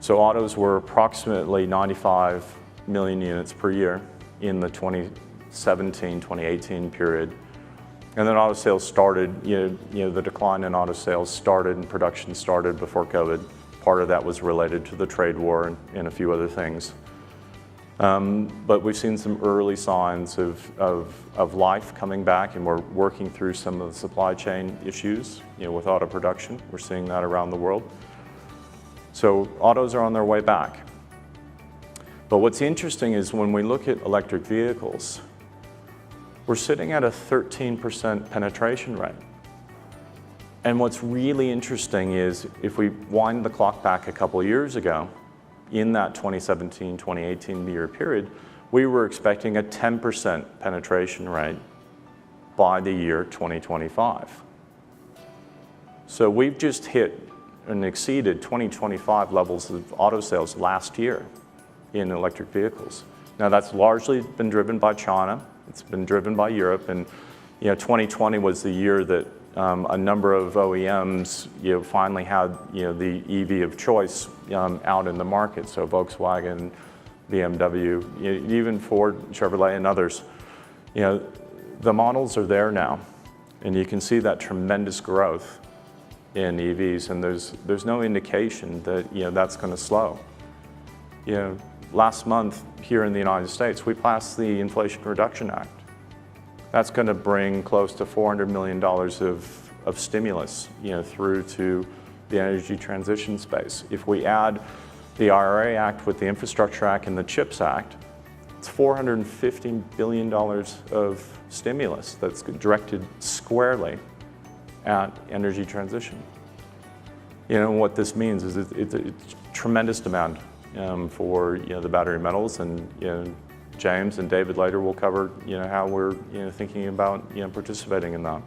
So autos were approximately 95 million units per year in the 2017-2018 period. And then auto sales started, the decline in auto sales started and production started before COVID. Part of that was related to the trade war and a few other things. But we've seen some early signs of life coming back, and we're working through some of the supply chain issues, with auto production. We're seeing that around the world. So autos are on their way back. But what's interesting is when we look at electric vehicles, we're sitting at a 13% penetration rate. And what's really interesting is if we wind the clock back a couple of years ago, in that 2017-2018 year period, we were expecting a 10% penetration rate by the year 2025. So we've just hit and exceeded 2025 levels of auto sales last year in electric vehicles. Now that's largely been driven by China. It's been driven by Europe, and 2020 was the year that a number of OEMs finally had the EV of choice out in the market. So Volkswagen, BMW, even Ford, Chevrolet, and others. The models are there now, and you can see that tremendous growth in EVs, and there's no indication that that's going to slow. Last month here in the United States, we passed the Inflation Reduction Act. That's going to bring close to $400 million of stimulus, through to the energy transition space. If we add the IRA Act with the Infrastructure Act and the CHIPS Act, it's $450 billion of stimulus that's directed squarely at energy transition. What this means is it's tremendous demand for the battery metals, and James and David later will cover how we're thinking about participating in that.